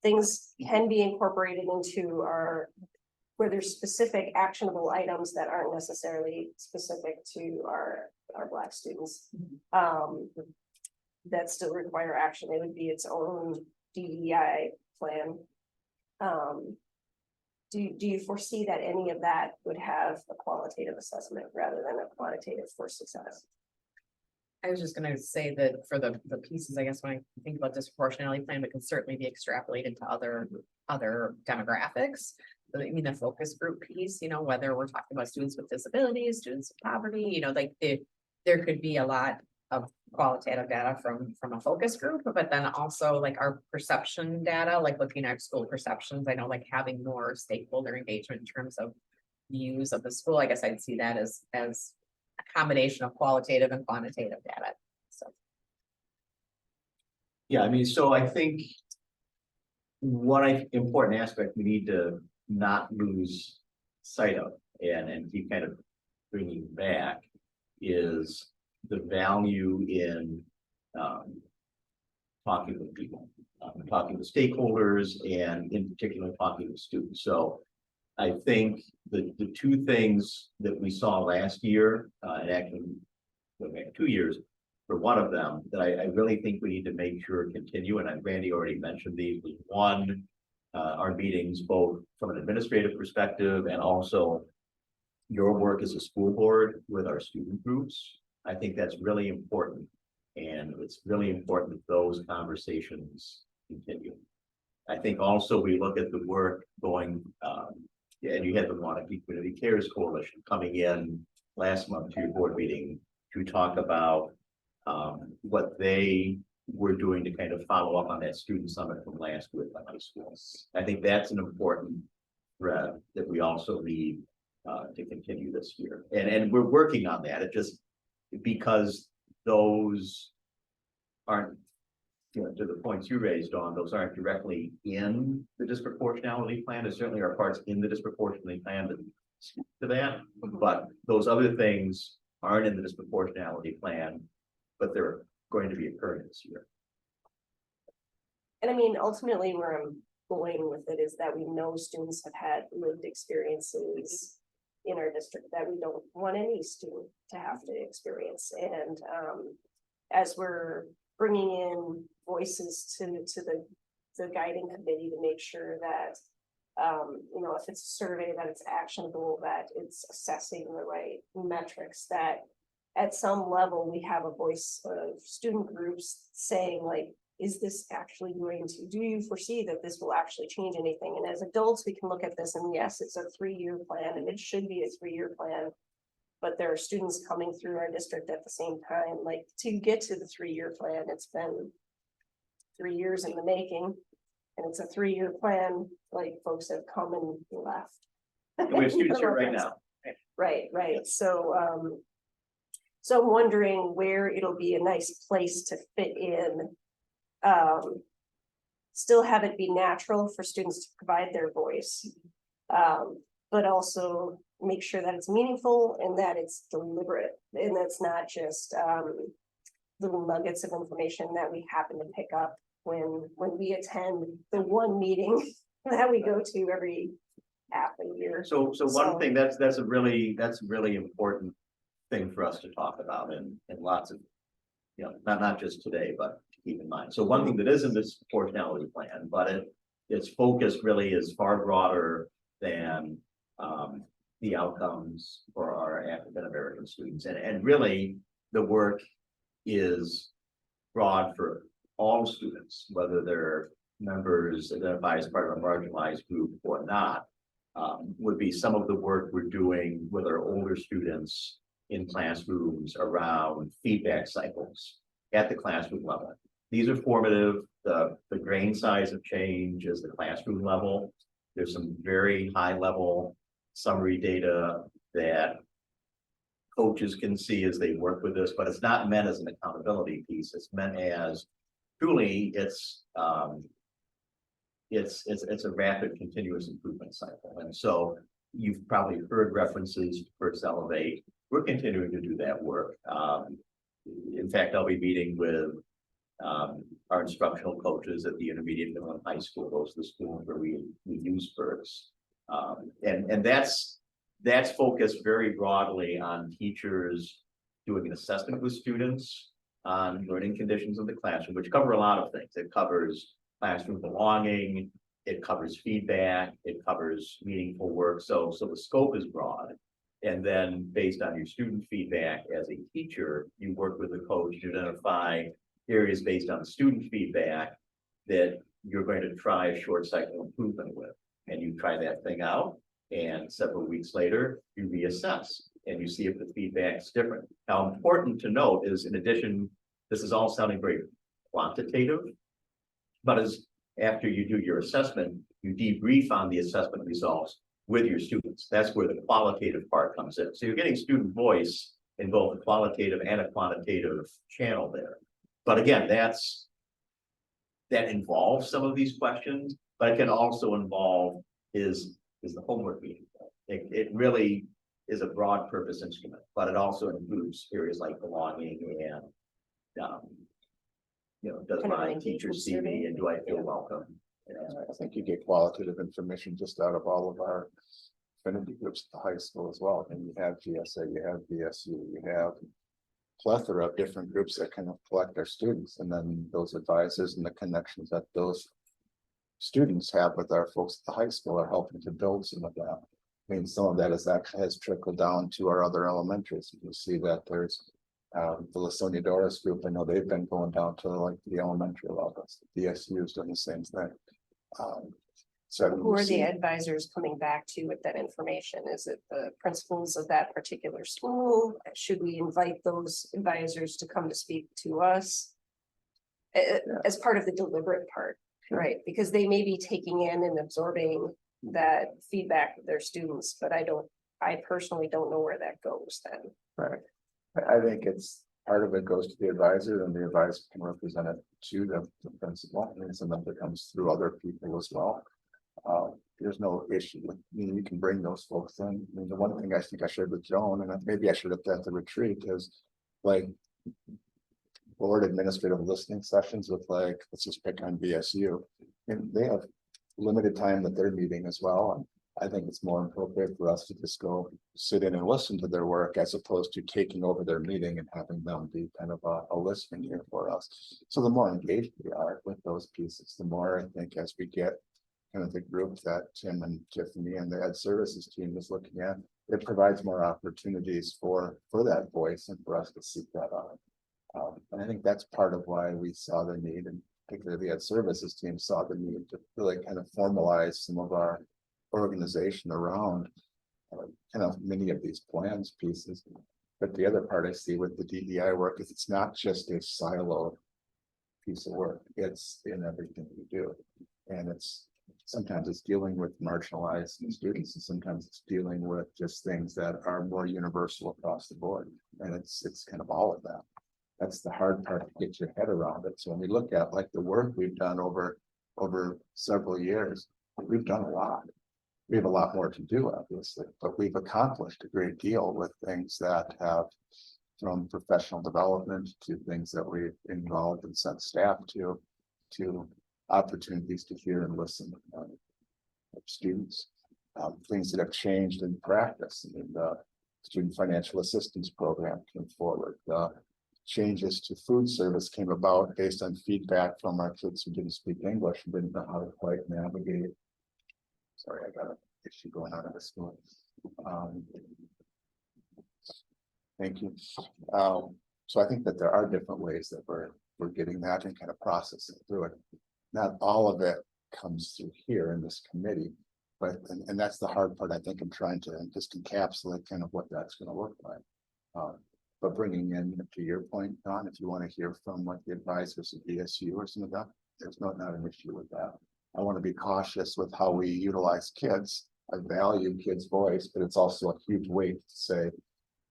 things can be incorporated into where there's specific actionable items that aren't necessarily specific to our Black students. That still require action. It would be its own DEI plan. Do you foresee that any of that would have a qualitative assessment rather than a quantitative for success? I was just gonna say that for the pieces, I guess, when I think about disproportionality plan, it can certainly be extrapolated to other demographics. I mean, the focus group piece, whether we're talking about students with disabilities, students with poverty, like there could be a lot of qualitative data from a focus group, but then also like our perception data, like looking at school perceptions. I know, like having more stakeholder engagement in terms of views of the school. I guess I'd see that as a combination of qualitative and quantitative data. So Yeah, I mean, so I think one important aspect we need to not lose sight of and keep kind of bringing back is the value in talking with people, talking with stakeholders, and in particular talking with students. So I think the 2 things that we saw last year, and actually 2 years for one of them, that I really think we need to make sure continue, and Randy already mentioned these, was one, our meetings, both from an administrative perspective and also your work as a school board with our student groups. I think that's really important. And it's really important that those conversations continue. I think also we look at the work going, and you had the Waunakee Community Cares Coalition coming in last month to your board meeting to talk about what they were doing to kind of follow up on that student summit from last week at high schools. I think that's an important thread that we also need to continue this year. And we're working on that. It just because those aren't, you know, to the points you raised on, those aren't directly in the disproportionality plan. There certainly are parts in the disproportionality plan that speak to that, but those other things aren't in the disproportionality plan, but they're going to be occurring this year. And I mean, ultimately, where I'm going with it is that we know students have had lived experiences in our district that we don't want any student to have to experience. And as we're bringing in voices to the guiding committee to make sure that, you know, if it's a survey, that it's actionable, that it's assessing the right metrics, that at some level we have a voice of student groups saying, like, is this actually going to, do you foresee that this will actually change anything? And as adults, we can look at this and yes, it's a 3-year plan and it should be a 3-year plan. But there are students coming through our district at the same time, like to get to the 3-year plan, it's been 3 years in the making. And it's a 3-year plan, like folks have come and left. And we have students here right now. Right. So so I'm wondering where it'll be a nice place to fit in. Still have it be natural for students to provide their voice. But also make sure that it's meaningful and that it's deliberate. And that's not just little nuggets of information that we happen to pick up when we attend the one meeting that we go to every half a year. So one thing that's a really important thing for us to talk about and lots of, you know, not just today, but to keep in mind. So one thing that is in this proportionality plan, but its focus really is far broader than the outcomes for our African American students. And really the work is broad for all students, whether they're members identified as part of a marginalized group or not, would be some of the work we're doing with our older students in classrooms around feedback cycles at the classroom level. These are formative. The grain size of change is the classroom level. There's some very high level summary data that coaches can see as they work with this, but it's not meant as an accountability piece. It's meant as truly it's a rapid continuous improvement cycle. And so you've probably heard references to First Elevate. We're continuing to do that work. In fact, I'll be meeting with our instructional coaches at the intermediate middle and high school, those are the schools where we use FERS. And that's focused very broadly on teachers doing an assessment with students on learning conditions in the classroom, which cover a lot of things. It covers classroom belonging, it covers feedback, it covers meaningful work. So the scope is broad. And then based on your student feedback as a teacher, you work with the coach to identify areas based on student feedback that you're going to try a short cycle improvement with. And you try that thing out, and several weeks later, you reassess and you see if the feedback is different. Now, important to note is, in addition, this is all sounding very quantitative, but as after you do your assessment, you debrief on the assessment results with your students. That's where the qualitative part comes in. So you're getting student voice in both a qualitative and a quantitative channel there. But again, that involves some of these questions, but it can also involve is the homework meaningful? It really is a broad purpose instrument, but it also includes areas like belonging and you know, does Kind of my an teacher engagement see me survey. and do I feel welcome? I think you get qualitative information just out of all of our affinity groups at the high school as well. And you have GSA, you have BSU, you have plethora of different groups that kind of collect our students, and then those advisors and the connections that those students have with our folks at the high school are helping to build some of that. I mean, some of that is actually has trickled down to our other elementaries. You can see that there's The Lasonia Doris group, I know they've been going down to like the elementary levels, DSU's doing the same thing. So Who are the advisors coming back to with that information? Is it the principals of that particular school? Should we invite those advisors to come to speak to us? As part of the deliberate part, right? Because they may be taking in and absorbing that feedback of their students, but I personally don't know where that goes then. Right. I think it's, part of it goes to the advisor and the advisor can represent it to the principal, and sometimes it comes through other people as well. There's no issue, you can bring those folks in. I mean, the one thing I think I shared with Joan, and maybe I should have done at the retreat, is like board administrative listening sessions with, like, let's just pick on BSU, and they have limited time that they're meeting as well. And I think it's more appropriate for us to just go sit in and listen to their work as opposed to taking over their meeting and having them be kind of a listening ear for us. So the more engaged we are with those pieces, the more I think as we get kind of the group that Tim and Tiffany and the Ed Services team is looking at, it provides more opportunities for that voice and for us to seek that out. And I think that's part of why we saw the need, and particularly the Ed Services team saw the need to really kind of formalize some of our organization around kind of many of these plans pieces. But the other part I see with the DEI work is it's not just a silo piece of work, it's in everything we do. And sometimes it's dealing with marginalized students, and sometimes it's dealing with just things that are more universal across the board. And it's kind of all of that. That's the hard part to get your head around it. So when we look at like the work we've done over several years, we've done a lot. We have a lot more to do, obviously, but we've accomplished a great deal with things that have, from professional development to things that we've involved and sent staff to opportunities to hear and listen of students, things that have changed in practice. I mean, the student financial assistance program came forward. The changes to food service came about based on feedback from our kids who didn't speak English and didn't know how to quite navigate. Sorry, I got an issue going on in the school. Thank you. So I think that there are different ways that we're getting that and kind of processing through it. Not all of it comes through here in this committee, but and that's the hard part, I think, in trying to just encapsulate kind of what that's going to look like. But bringing in, to your point, Don, if you want to hear from like the advisors of BSU or some of that, there's not an issue with that. I want to be cautious with how we utilize kids. I value kids' voice, but it's also a huge weight to say,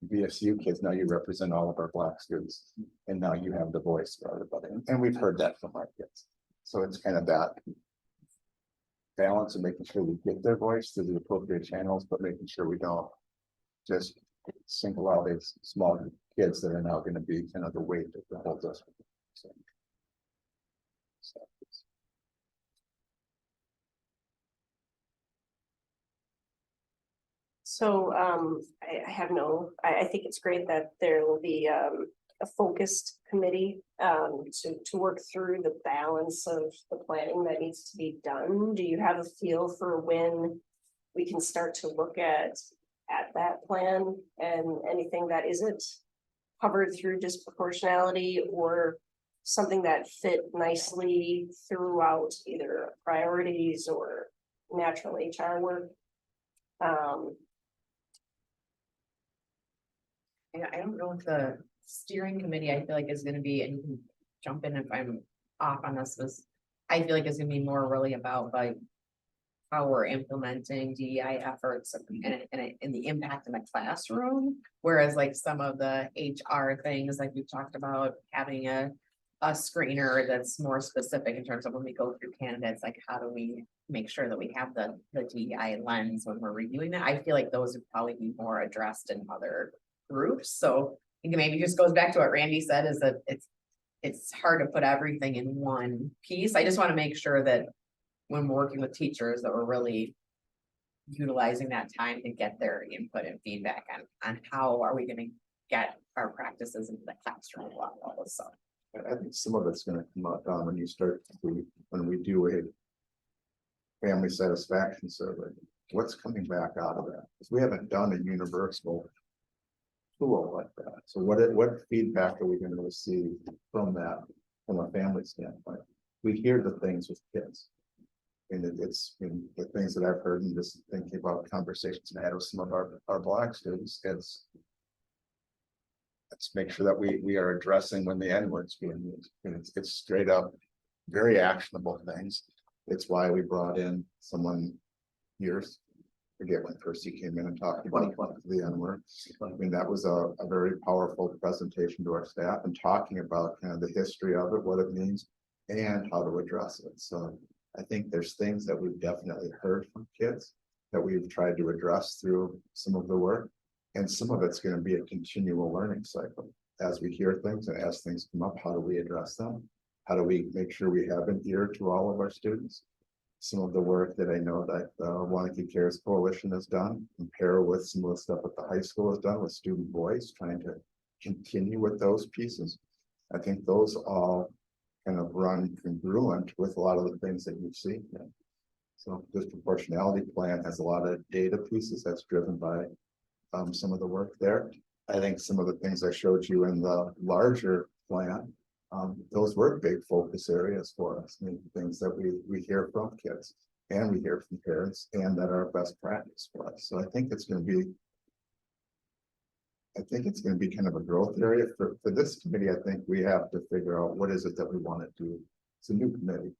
BSU kids, now you represent all of our Black students, and now you have the voice for everybody. And we've heard that from our kids. So it's kind of that balance of making sure we get their voice through the appropriate channels, but making sure we don't just single out these small kids that are now going to be kind of the weight of the whole district. So I think it's great that there will be a focused committee to work through the balance of the planning that needs to be done. Do you have a feel for when we can start to look at that plan and anything that isn't covered through disproportionality or something that fit nicely throughout either priorities or natural HR work? I don't know if the steering committee, I feel like is gonna be, and you can jump in if I'm off on this, I feel like it's gonna be more really about like how we're implementing DEI efforts and the impact in the classroom. Whereas like some of the HR things, like we've talked about having a screener that's more specific in terms of when we go through candidates, like how do we make sure that we have the DEI lens when we're reviewing that? I feel like those would probably be more addressed in other groups. So I think it maybe just goes back to what Randy said, is that it's hard to put everything in one piece. I just want to make sure that when we're working with teachers that we're really utilizing that time to get their input and feedback on how are we going to get our practices into the classroom level. So I think some of it's going to come out when you start when we do a family satisfaction survey. What's coming back out of that? Because we haven't done a universal tool like that. So what feedback are we gonna receive from that, from a family standpoint? We hear the things with kids. And it's in the things that I've heard and just thinking about conversations I had with some of our Black students, let's make sure that we are addressing when the N word's being used. And it's straight up, very actionable things. It's why we brought in someone years, forget when first he came in and talked about the N word. I mean, that was a very powerful presentation to our staff and talking about kind of the history of it, what it means, and how to address it. So I think there's things that we've definitely heard from kids that we've tried to address through some of the work. And some of it's going to be a continual learning cycle. As we hear things and as things come up, how do we address them? How do we make sure we have an ear to all of our students? Some of the work that I know that the Waunakee Cares Coalition has done, compare with some of the stuff that the high school has done with student voice, trying to continue with those pieces. I think those all kind of run congruent with a lot of the things that you've seen. So this proportionality plan has a lot of data pieces that's driven by some of the work there. I think some of the things I showed you in the larger plan, those were big focus areas for us. I mean, things that we hear from kids and we hear from parents and that are best practice for us. So I think it's going to be kind of a growth area for this committee. I think we have to figure out what is it that we want to do. It's a new committee.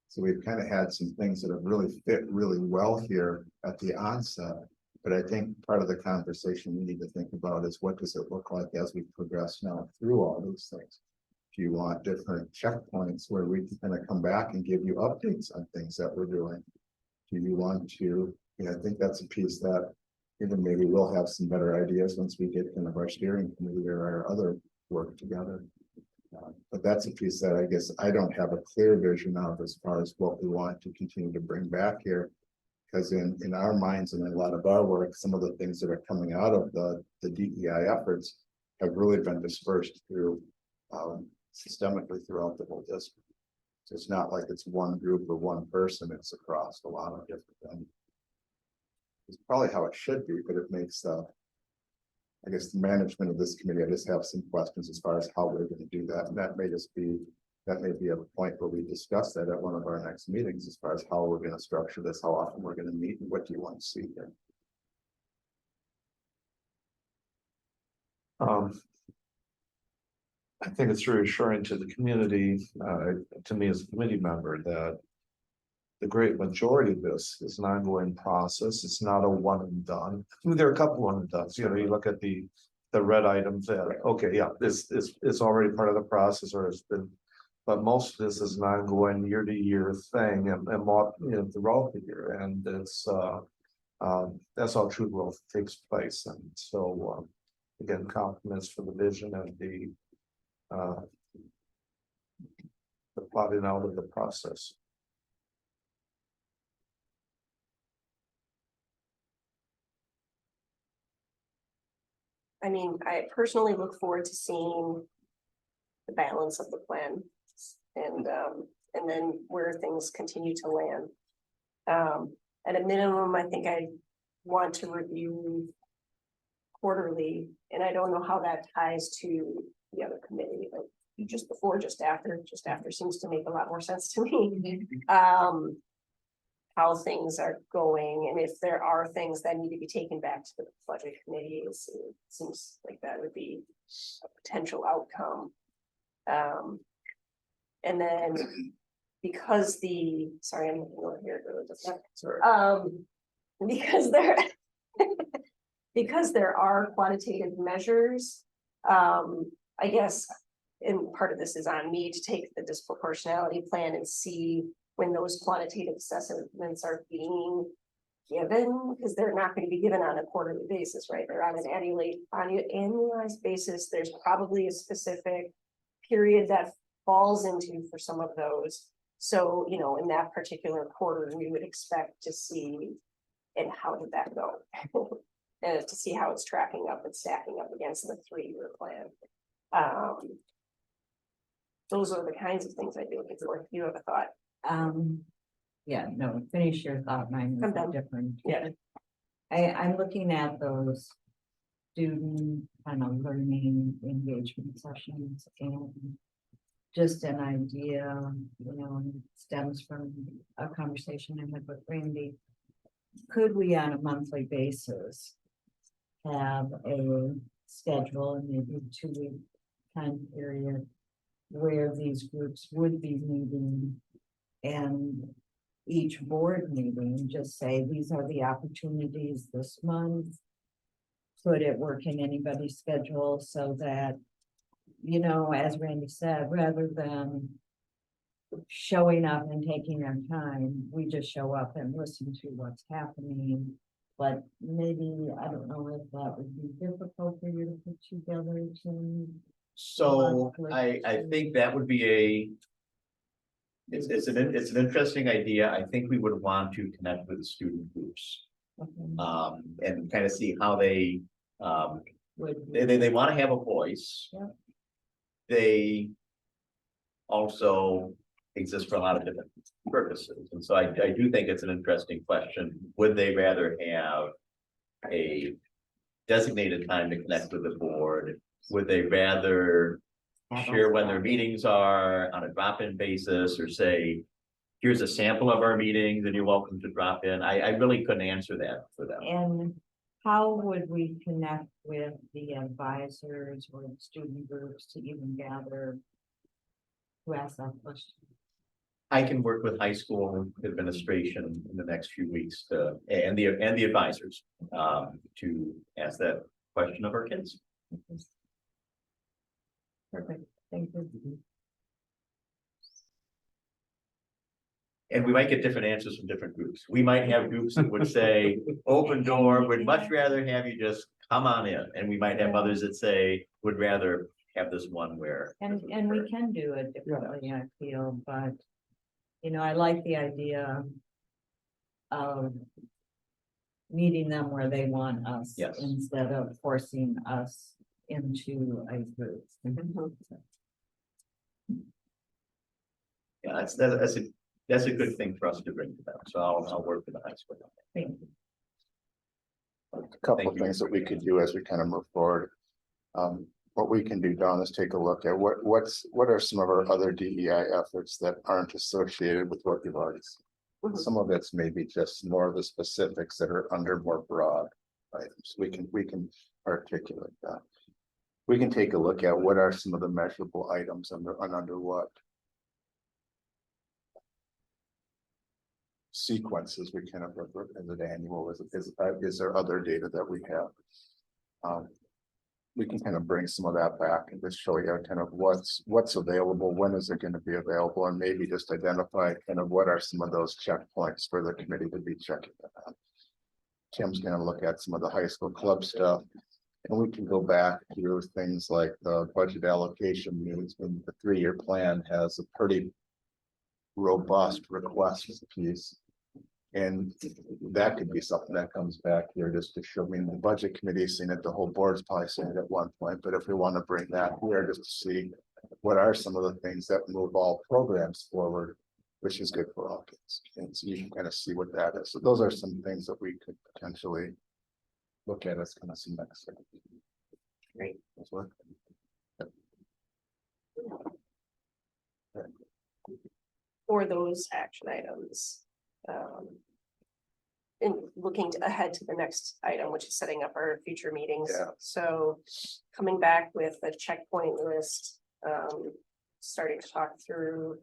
So we've kind of had some things that have really fit really well here at the onset. But I think part of the conversation we need to think about is what does it look like as we progress now through all these things? Do you want different checkpoints where we can kind of come back and give you updates on things that we're doing? Do you want to, I think that's a piece that even maybe we'll have some better ideas once we get kind of our steering committee or our other work together. But that's a piece that I guess I don't have a clear vision of as far as what we want to continue to bring back here. Because in our minds and in a lot of our work, some of the things that are coming out of the DEI efforts have really been dispersed through systemically throughout the whole district. So it's not like it's one group or one person, it's across a lot of different things. It's probably how it should be, but it makes I guess the management of this committee, I just have some questions as far as how we're going to do that. And that may be a point where we discuss that at one of our next meetings as far as how we're going to structure this, how often we're going to meet, and what do you want to see here. I think it's reassuring to the community, to me as a committee member, that the great majority of this is an ongoing process. It's not a one and done. I mean, there are a couple one and dones. You look at the red items that, okay, yeah, this is already part of the process or it's been, but most of this is an ongoing year-to-year thing and throughout the year. And it's that's how true growth takes place. And so again, compliments for the vision and the plotting out of the process. I mean, I personally look forward to seeing the balance of the plan and then where things continue to land. At a minimum, I think I want to review quarterly, and I don't know how that ties to the other committee, but just before, just after seems to make a lot more sense to me. How things are going, and if there are things that need to be taken back to the budget committee, it seems like that would be a potential outcome. And then because sorry, I'm looking over here. Because there are quantitative measures, I guess, and part of this is on me to take the disproportionality plan and see when those quantitative assessments are being given, because they're not going to be given on a quarterly basis, right? They're on an annualized basis. There's probably a specific period that falls into for some of those. So, in that particular quarter, we would expect to see, and how did that go? To see how it's tracking up and stacking up against the 3-year plan. Those are the kinds of things I'd be looking for. If you have a thought. Yeah, no, finish your thought, mine I'm is done. different. Yeah. I'm looking at those student kind of learning engagement sessions and just an idea, stems from a conversation I had with Randy. Could we on a monthly basis have a schedule and maybe 2-week time period where these groups would be meeting and each board meeting, just say, these are the opportunities this month. Could it work in anybody's schedule so that, as Randy said, rather than showing up and taking our time, we just show up and listen to what's happening. But maybe, I don't know if that would be difficult for you to put together to. So I think that would be it's an interesting idea. I think we would want to connect with the student groups. And kind of see how they want to have a voice. Yeah. They also exist for a lot of different purposes. And so I do think it's an interesting question. Would they rather have a designated time to connect with the board? Would they rather share when their meetings are on a drop-in basis, or say, here's a sample of our meetings and you're welcome to drop in? I really couldn't answer that for them. And how would we connect with the advisors or the student groups to even gather to ask that question? I can work with high school administration in the next few weeks and the advisors to ask that question of our kids. Perfect, thank you. And we might get different answers from different groups. We might have groups that would say, open door, would much rather have you just come on in. And we might have others that say, would rather have this one where. And we can do it differently, I feel, but, I like the idea of meeting them where they want us. Yes. Instead of forcing us into a group. Yeah, that's a good thing for us to bring to them. So I'll work with the high school. Thank you. A couple Thank of you. things that we could do as we kind of move forward. What we can do, Dawn, is take a look at what are some of our other DEI efforts that aren't associated with what you've already seen. Some of it's maybe just more of the specifics that are under more broad items. We can articulate that. We can take a look at what are some of the measurable items under what sequences we kind of look as an annual. Is there other data that we have? We can kind of bring some of that back and just show you kind of what's available, when is it going to be available, and maybe just identify kind of what are some of those checkpoints for the committee to be checking that out. Tim's going to look at some of the high school club stuff, and we can go back to things like the budget allocation needs. When the 3-year plan has a pretty robust request piece. And that could be something that comes back here just to show me the budget committee seen it, the whole board's probably seen it at one point, but if we want to bring that here just to see what are some of the things that move all programs forward, which is good for all kids. And so you can kind of see what that is. So those are some things that we could potentially look at as kind of some next steps. Great. That's what. For those action items. In looking ahead to the next item, which is setting up our future meetings. Yeah. So coming back with a checkpoint list, starting to talk through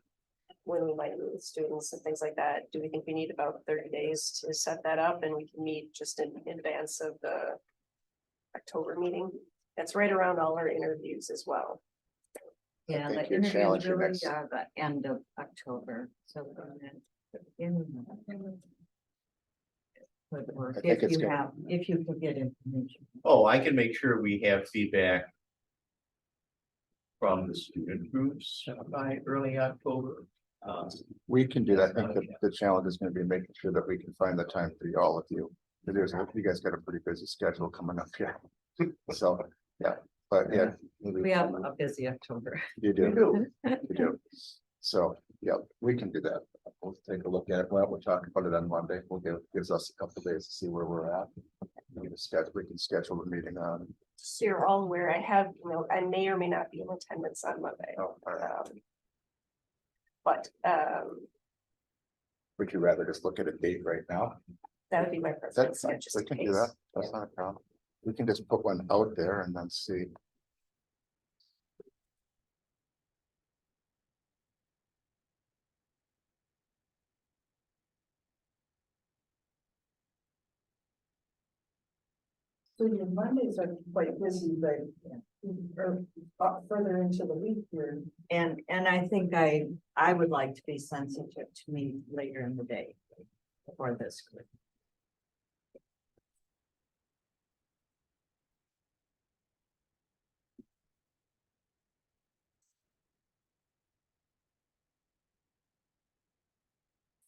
when we might meet with students and things like that. Do we think we need about 30 days to set that up, and we can meet just in advance of the October meeting? That's right around all our interviews as well. Yeah, I the think your interviews challenge your really next- are the end of October, so. Could work I think if it's you good. have, if you could get information. Oh, I can make sure we have feedback from the student groups by early October. We can do that. I think the challenge is going to be making sure that we can find the time for all of you. You guys got a pretty busy schedule coming up here. So, yeah, but yeah. We have a busy October. You do. You do. So, yeah, we can do that. We'll take a look at it. Well, we'll talk about it on Monday. Gives us a couple of days to see where we're at. we can schedule a meeting on. So you're all aware, I may or may not be in attendance on Monday. Oh, all right. But, Would you rather just look at a date right now? that would be my preference. That's yeah, fine, just we in can do case. that, that's not a problem. We can just put one out there and then see. So your Mondays are quite busy, but or further into the week here. And I think I would like to be sensitive to meet later in the day for this group.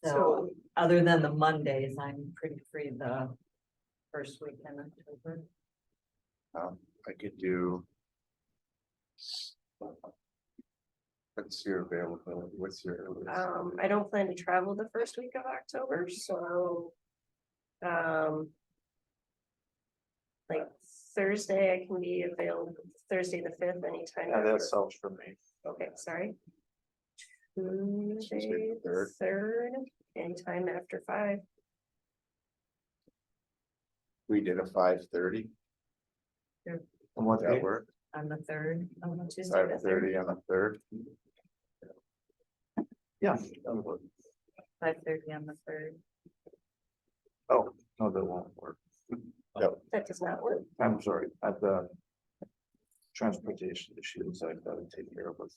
So other than the Mondays, I'm pretty free the first week in October. I could do. What's your availability, what's your? I don't plan to travel the first week of October, so. Like Thursday, I can be available, Thursday the 5th, anytime. Yeah, after- that sounds for me. Okay, sorry. Tuesday Tuesday, the 3rd. 3rd, anytime after 5. We did a 5:30. And what That day? work, On the third, Tuesday the 3rd. 5:30 on the 3rd. Yeah. that'll work. 5:30 on the third. Oh, no, that won't work. That does not work. I'm sorry, I've got transportation issues I've got to take care of with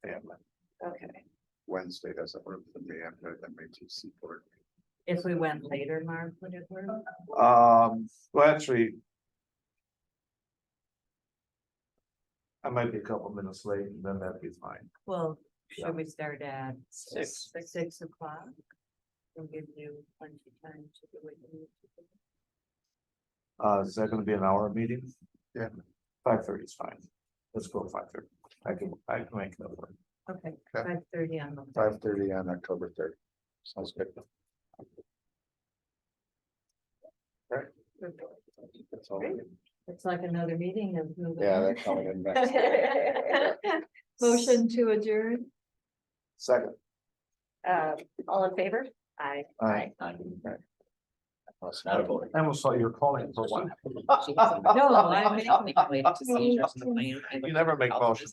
family. Okay. Wednesday doesn't work for me, I've got MATC board. If we went later, Mark, would it work? Well, actually. I might be a couple minutes late and then that'd be fine. Well, should we start at 6. 6 o'clock? We'll give you plenty of time to do what you need to do. Is that gonna be an hour meeting? Yeah. 5:30 is fine. Let's go 5:30. I can make that work. Okay, Okay. 5:30 on the. 5:30 on October 3rd. Sounds good. Right. That's all. It's like another meeting of. moving Yeah, on. they're coming in next. Motion to adjourn. Second. All in favor? Aye. Aye. Not a vote. I almost saw you were calling for one. No, I'm making. You never make motions.